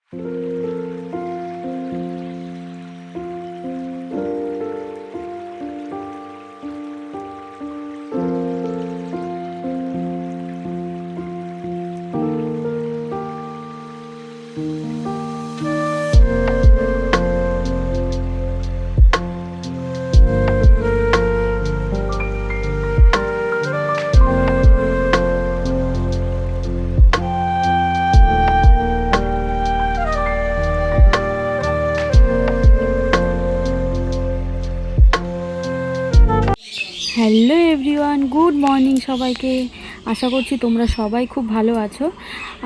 Hello everyone, good morning সবাইকে। আশা করছি তোমরা সবাই খুব ভালো আছো,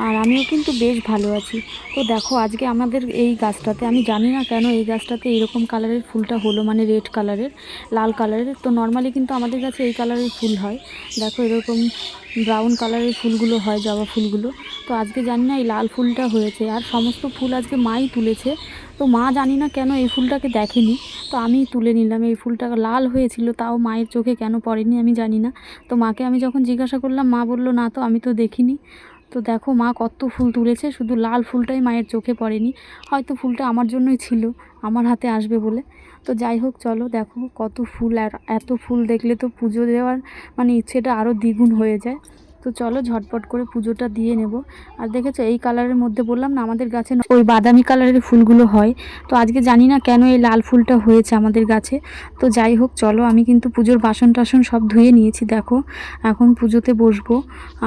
আর আমিও কিন্তু বেশ ভালো আছি। তো দেখো, আজকে আমাদের এই গাছটাতে, আমি জানি না কেন এই গাছটাতে এরকম কালারের ফুলটা হলো, মানে রেড কালারের, লাল কালারের। তো নর্মালি কিন্তু আমাদের কাছে এই কালারের ফুল হয়, দেখো এরকম ব্রাউন কালারের ফুলগুলো হয়, জবা ফুলগুলো। তো আজকে জানি না এই লাল ফুলটা হয়েছে, আর সমস্ত ফুল আজকে মাই তুলেছে। তো মা জানি না কেন এই ফুলটাকে দেখেনি, তো আমি তুলে নিলাম। এই ফুলটা লাল হয়েছিল, তাও মায়ের চোখে কেন পড়েনি আমি জানি না। তো মাকে আমি যখন জিজ্ঞাসা করলাম, মা বলল না তো, আমি তো দেখিনি। তো দেখো মা কত ফুল তুলেছে, শুধু লাল ফুলটাই মায়ের চোখে পড়েনি। হয়তো ফুলটা আমার জন্যই ছিল, আমার হাতে আসবে বলে। তো যাই হোক, চলো দেখো কত ফুল, আর এত ফুল দেখলে তো পুজো দেওয়ার মানে ইচ্ছেটা আরও দ্বিগুণ হয়ে যায়। তো চলো ঝটপট করে পুজোটা দিয়ে নেব। আর দেখেছো এই কালারের মধ্যে, বললাম না আমাদের গাছে ওই বাদামি কালারের ফুলগুলো হয়। তো আজকে জানি না কেন এই লাল ফুলটা হয়েছে আমাদের গাছে। তো যাই হোক, চলো আমি কিন্তু পুজোর বাসন টাসন সব ধুয়ে নিয়েছি। দেখো এখন পুজোতে বসবো,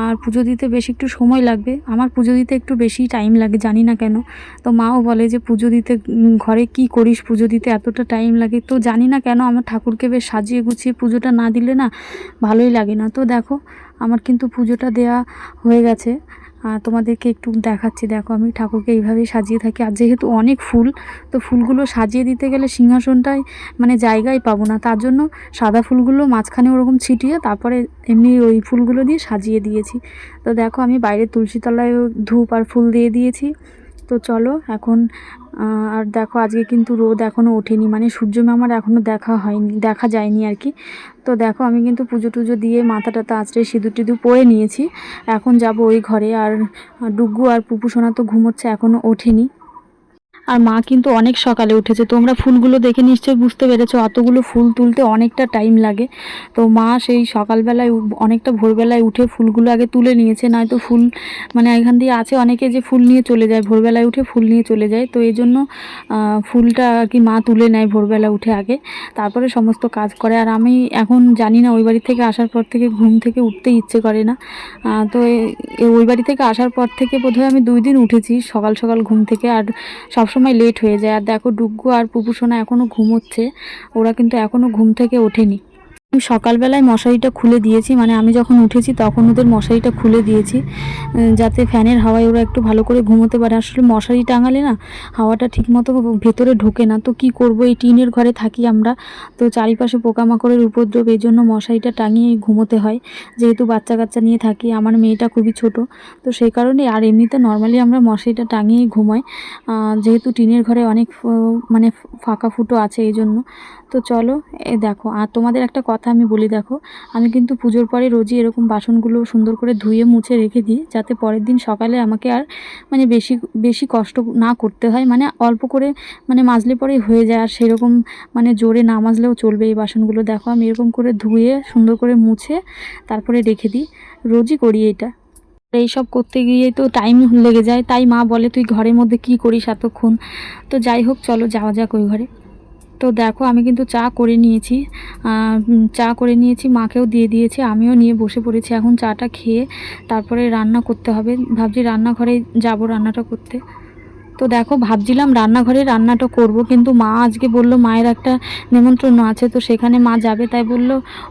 আর পুজো দিতে বেশ একটু সময় লাগবে। আমার পুজো দিতে একটু বেশি টাইম লাগে, জানি না কেন। তো মাও বলে যে পুজো দিতে ঘরে কি করিস, পুজো দিতে এতটা টাইম লাগে। তো জানি না কেন আমার ঠাকুরকে বেশ সাজিয়ে গুছিয়ে পুজোটা না দিলে না ভালোই লাগে না। তো দেখো আমার কিন্তু পুজোটা দেয়া হয়ে গেছে, তোমাদেরকে একটু দেখাচ্ছি। দেখো আমি ঠাকুরকে এইভাবেই সাজিয়ে থাকি, আর যেহেতু অনেক ফুল, তো ফুলগুলো সাজিয়ে দিতে গেলে সিংহাসনটায় মানে জায়গায় পাবো না, তার জন্য সাদা ফুলগুলো মাঝখানে ওরকম ছিটিয়ে তারপরে এমনি ওই ফুলগুলো দিয়ে সাজিয়ে দিয়েছি। তো দেখো আমি বাইরে তুলসী তলায় ধূপ আর ফুল দিয়ে দিয়েছি। তো চলো এখন, আর দেখো আজকে কিন্তু রোদ এখনও ওঠেনি, মানে সূর্য মামার এখনও দেখা যায়নি আর কি। তো দেখো আমি কিন্তু পুজো টুজো দিয়ে মাথা টাথা আঁচড়ে সিঁদুর টিঁদুর পরে নিয়েছি। এখন যাব ওই ঘরে, আর ডুগ্গু আর পুপু সোনা তো ঘুমোচ্ছে, এখনও ওঠেনি। আর মা কিন্তু অনেক সকালে উঠেছে, তোমরা ফুলগুলো দেখে নিশ্চয়ই বুঝতে পেরেছো, অতগুলো ফুল তুলতে অনেকটা টাইম লাগে। তো মা সেই সকালবেলায় অনেকটা ভোরবেলায় উঠে ফুলগুলো আগে তুলে নিয়েছে, নয়তো ফুল মানে এখান দিয়ে আছে অনেকে যে ফুল নিয়ে চলে যায়, ভোরবেলায় উঠে ফুল নিয়ে চলে যায়। তো এই জন্য ফুলটা আর কি মা তুলে নেয় ভোরবেলা উঠে আগে, তারপরে সমস্ত কাজ করে। আর আমি এখন জানি না, ওই বাড়ি থেকে আসার পর থেকে ঘুম থেকে উঠতে ইচ্ছে করে না। তো ওই বাড়ি থেকে আসার পর থেকে বোধহয় আমি 2 দিন উঠেছি সকাল সকাল ঘুম থেকে, আর সবসময় লেট হয়ে যায়। আর দেখো ডুগ্গু আর পুপু সোনা এখনও ঘুমোচ্ছে, ওরা কিন্তু এখনও ঘুম থেকে ওঠেনি। আমি সকালবেলায় মশারিটা খুলে দিয়েছি, মানে আমি যখন উঠেছি তখন ওদের মশারিটা খুলে দিয়েছি, যাতে ফ্যানের হাওয়ায় ওরা একটু ভালো করে ঘুমোতে পারে। আসলে মশারি টাঙালে না হাওয়াটা ঠিকমতো ভেতরে ঢোকে না। তো কি করব, এই টিনের ঘরে থাকি আমরা, তো চারিপাশে পোকামাকড়ের উপদ্রব, এই জন্য মশারিটা টাঙিয়ে ঘুমোতে হয়। যেহেতু বাচ্চা কাচ্চা নিয়ে থাকি, আমার মেয়েটা খুবই ছোট, তো সেই কারণে। আর এমনিতে নর্মালি আমরা মশারিটা টাঙিয়েই ঘুমাই, যেহেতু টিনের ঘরে অনেক মানে ফাঁকা ফুটো আছে এই জন্য। তো চলো দেখো, আর তোমাদের একটা কথা আমি বলি, দেখো আমি কিন্তু পুজোর পরে রোজই এরকম বাসনগুলো সুন্দর করে ধুয়ে মুছে রেখে দিই, যাতে পরের দিন সকালে আমাকে আর মানে বেশি বেশি কষ্ট না করতে হয়। মানে অল্প করে মানে মাজলে পরেই হয়ে যায়, আর সেরকম মানে জোরে না মাজলেও চলবে এই বাসনগুলো। দেখো আমি এরকম করে ধুয়ে সুন্দর করে মুছে তারপরে রেখে দিই, রোজই করি এটা। এইসব করতে গিয়ে তো টাইম লেগে যায়, তাই মা বলে তুই ঘরের মধ্যে কি করিস এতক্ষণ। তো যাই হোক, চলো যাওয়া যাক ওই ঘরে। তো দেখো আমি কিন্তু চা করে নিয়েছি, মাকেও দিয়ে দিয়েছি, আমিও নিয়ে বসে পড়েছি। এখন চাটা খেয়ে তারপরে রান্না করতে হবে, ভাবছি রান্নাঘরে যাব রান্নাটা করতে। তো দেখো ভাবছিলাম রান্নাঘরে রান্নাটা করব, কিন্তু মা আজকে বললো মায়ের একটা নেমন্ত্রণ আছে, তো সেখানে মা যাবে, তাই বলল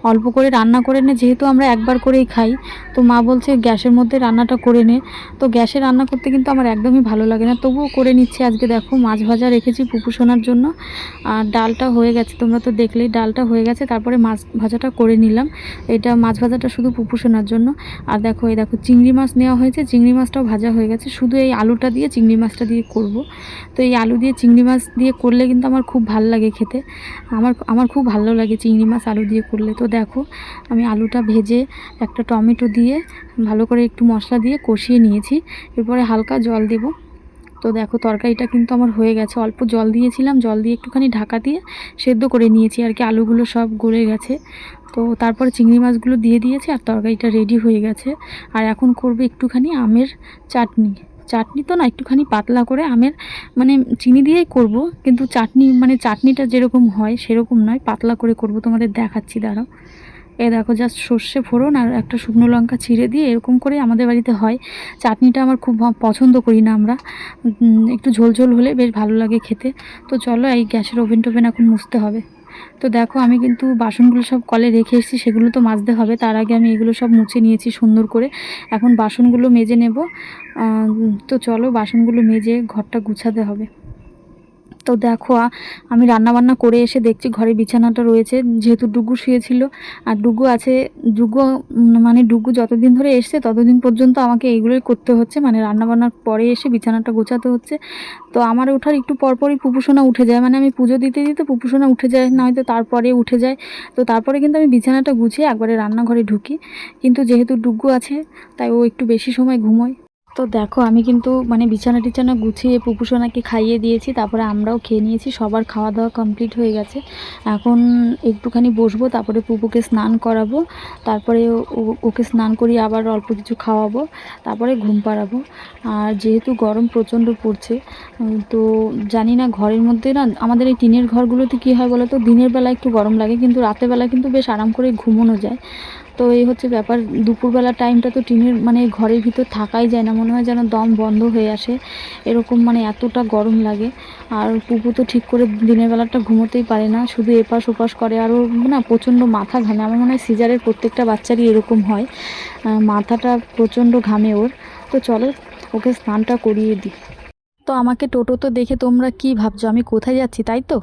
অল্প করে রান্না করে নে, যেহেতু আমরা একবার করেই খাই। তো মা বলছে গ্যাসের মধ্যে রান্নাটা করে নে। তো গ্যাসে রান্না করতে কিন্তু আমার একদমই ভালো লাগে না, তবুও করে নিচ্ছি। আজকে দেখো মাছ ভাজা রেখেছি পুপু সোনার জন্য, আর ডালটা হয়ে গেছে, তোমরা তো দেখলেই ডালটা হয়ে গেছে, তারপরে মাছ ভাজাটা করে নিলাম। এটা মাছ ভাজাটা শুধু পুপু সোনার জন্য। আর দেখো এই দেখো চিংড়ি মাছ নেওয়া হয়েছে, চিংড়ি মাছটাও ভাজা হয়ে গেছে, শুধু এই আলুটা দিয়ে চিংড়ি মাছটা দিয়ে করব। তো এই আলু দিয়ে চিংড়ি মাছ দিয়ে করলে কিন্তু আমার খুব ভালো লাগে খেতে, আমার খুব ভালো লাগে চিংড়ি মাছ আলু দিয়ে করলে। তো দেখো আমি আলুটা ভেজে একটা টমেটো দিয়ে ভালো করে একটু মশলা দিয়ে কষিয়ে নিয়েছি, এরপরে হালকা জল দেব। তো দেখো তরকারিটা কিন্তু আমার হয়ে গেছে, অল্প জল দিয়েছিলাম, জল দিয়ে একটুখানি ঢাকা দিয়ে সেদ্ধ করে নিয়েছি আর কি, আলুগুলো সব গলে গেছে। তো তারপরে চিংড়ি মাছগুলো দিয়ে দিয়েছি আর তরকারিটা রেডি হয়ে গেছে। আর এখন করবে একটুখানি আমের চাটনি। চাটনি তো না, একটুখানি পাতলা করে আমের, মানে চিনি দিয়েই করব, কিন্তু চাটনি মানে চাটনিটা যেরকম হয় সেরকম নয়, পাতলা করে করব, তোমাদের দেখাচ্ছি দাঁড়াও। এ দেখো জাস্ট সর্ষে ফোড়ন আর একটা শুকনো লঙ্কা ছিঁড়ে দিয়ে এরকম করে আমাদের বাড়িতে হয়। চাটনিটা আমার খুব পছন্দ করি না আমরা, একটু ঝোল ঝোল হলে বেশ ভালো লাগে খেতে। তো চলো এই গ্যাসের ওভেন টোভেন এখন মুছতে হবে। তো দেখো আমি কিন্তু বাসনগুলো সব কলে রেখে এসেছি, সেগুলো তো মাজতে হবে, তার আগে আমি এগুলো সব মুছে নিয়েছি সুন্দর করে। এখন বাসনগুলো মেজে নেব। তো চলো বাসনগুলো মেজে ঘরটা গুছাতে হবে। তো দেখো আমি রান্নাবান্না করে এসে দেখছি ঘরে বিছানাটা রয়েছে, যেহেতু ডুগু শুয়েছিল আর ডুগু আছে। ডুগু মানে ডুগু যতদিন ধরে এসছে ততদিন পর্যন্ত আমাকে এইগুলোই করতে হচ্ছে, মানে রান্নাবান্নার পরে এসে বিছানাটা গোছাতে হচ্ছে। তো আমার ওঠার একটু পরপরই পুপুসোনা উঠে যায়, মানে আমি পুজো দিতে দিতে পুপুসোনা উঠে যায়, না হয়তো তারপরে উঠে যায়। তো তারপরে কিন্তু আমি বিছানাটা গুছিয়ে একবারে রান্নাঘরে ঢুকি, কিন্তু যেহেতু ডুগু আছে তাই ও একটু বেশি সময় ঘুমোয়। তো দেখো আমি কিন্তু মানে বিছানা টিছানা গুছিয়ে পুপুসোনাকে খাইয়ে দিয়েছি, তারপরে আমরাও খেয়ে নিয়েছি, সবার খাওয়া দাওয়া কমপ্লিট হয়ে গেছে। এখন একটুখানি বসবো, তারপরে পুপুকে স্নান করাবো, তারপরে ওকে স্নান করিয়ে আবার অল্প কিছু খাওয়াবো, তারপরে ঘুম পাড়াবো। আর যেহেতু গরম প্রচণ্ড পড়ছে, তো জানি না ঘরের মধ্যে না, আমাদের এই টিনের ঘরগুলোতে কী হয় বলো তো, দিনের বেলা একটু গরম লাগে কিন্তু রাতের বেলা কিন্তু বেশ আরাম করে ঘুমোনো যায়। তো এই হচ্ছে ব্যাপার, দুপুরবেলা টাইমটা তো টিনের মানে ঘরের ভিতর থাকাই যায় না, মনে হয় যেন দম বন্ধ হয়ে আসে এরকম, মানে এতটা গরম লাগে। আর পুপু তো ঠিক করে দিনের বেলাটা ঘুমোতেই পারে না, শুধু এপাশ ওপাশ করে, আর ওর না প্রচণ্ড মাথা ঘামে। আমার মনে হয় সিজারের প্রত্যেকটা বাচ্চারই এরকম হয়, মাথাটা প্রচণ্ড ঘামে ওর। তো চলো ওকে স্নানটা করিয়ে দিই। তো আমাকে টোটো তো দেখে তোমরা কি ভাবছো আমি কোথায় যাচ্ছি, তাই তো?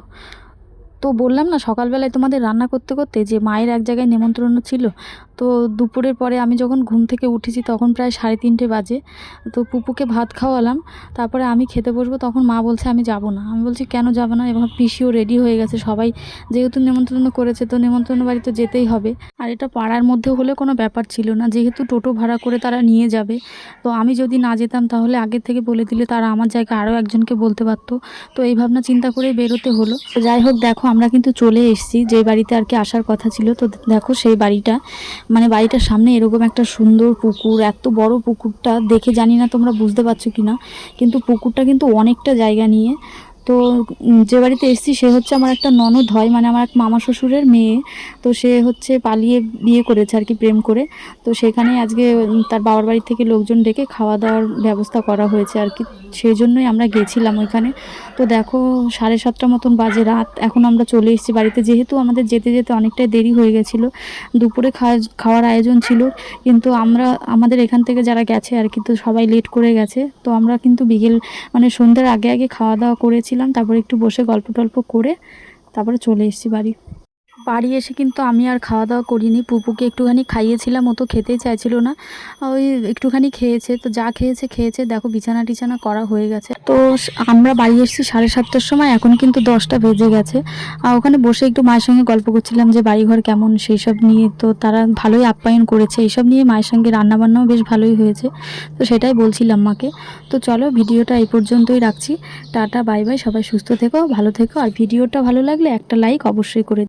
তো বললাম না সকালবেলায় তোমাদের রান্না করতে করতে যে মায়ের এক জায়গায় নেমন্ত্রণ ছিল। তো দুপুরের পরে আমি যখন ঘুম থেকে উঠেছি তখন প্রায় 3:30 বাজে। তো পুপুকে ভাত খাওয়ালাম, তারপরে আমি খেতে বসবো, তখন মা বলছে আমি যাব না। আমি বলছি কেন যাবে না, এবং পিসিও রেডি হয়ে গেছে, সবাই যেহেতু নেমন্ত্রণ করেছে তো নেমন্ত্রণ বাড়ি তো যেতেই হবে। আর এটা পাড়ার মধ্যে হলে কোনো ব্যাপার ছিল না, যেহেতু টোটো ভাড়া করে তারা নিয়ে যাবে। তো আমি যদি না যেতাম তাহলে আগে থেকে বলে দিলে তারা আমার জায়গায় আরও একজনকে বলতে পারতো। তো এই ভাবনা চিন্তা করে বেরোতে হলো। তো যাই হোক দেখো আমরা কিন্তু চলে এসেছি যে বাড়িতে আর কি আসার কথা ছিল। তো দেখো সেই বাড়িটা, মানে বাড়িটার সামনে এরকম একটা সুন্দর পুকুর, এত বড় পুকুরটা দেখে জানি না তোমরা বুঝতে পারছো কি না, কিন্তু পুকুরটা কিন্তু অনেকটা জায়গা নিয়ে। তো যে বাড়িতে এসেছি সে হচ্ছে আমার একটা ননদ হয়, মানে আমার এক মামা শ্বশুরের মেয়ে। তো সে হচ্ছে পালিয়ে বিয়ে করেছে আর কি, প্রেম করে। তো সেখানে আজকে তার বাবার বাড়ি থেকে লোকজন ডেকে খাওয়া দাওয়ার ব্যবস্থা করা হয়েছে আর কি, সেই জন্যই আমরা গেছিলাম ওইখানে। তো দেখো 7:30 মতন বাজে রাত, এখন আমরা চলে এসেছি বাড়িতে, যেহেতু আমাদের যেতে যেতে অনেকটাই দেরি হয়ে গেছিলো। দুপুরে খাওয়ার আয়োজন ছিল, কিন্তু আমাদের এখান থেকে যারা গেছে আর কি, তো সবাই লেট করে গেছে। তো আমরা কিন্তু বিকেল মানে সন্ধ্যার আগে আগে খাওয়া দাওয়া করেছিলাম, তারপরে একটু বসে গল্প টল্প করে তারপরে চলে এসেছি বাড়ি। বাড়ি এসে কিন্তু আমি আর খাওয়া দাওয়া করিনি, পুপুকে একটুখানি খাইয়েছিলাম, ও তো খেতেই চাইছিল না, ওই একটুখানি খেয়েছে। তো যা খেয়েছে খেয়েছে, দেখো বিছানা টিছানা করা হয়ে গেছে। তো আমরা বাড়ি এসেছি 7:30টার সময়, এখন কিন্তু 10টা বেজে গেছে। আর ওখানে বসে একটু মায়ের সঙ্গে গল্প করছিলাম যে বাড়িঘর কেমন সেই সব নিয়ে। তো তারা ভালোই আপ্যায়ন করেছে এইসব নিয়ে, মায়ের সঙ্গে রান্নাবান্নাও বেশ ভালোই হয়েছে, তো সেটাই বলছিলাম মাকে। তো চলো ভিডিওটা এই পর্যন্তই রাখছি, টাটা বাই বাই, সবাই সুস্থ থেকো ভালো থেকো, আর ভিডিওটা ভালো লাগলে একটা লাইক অবশ্যই করে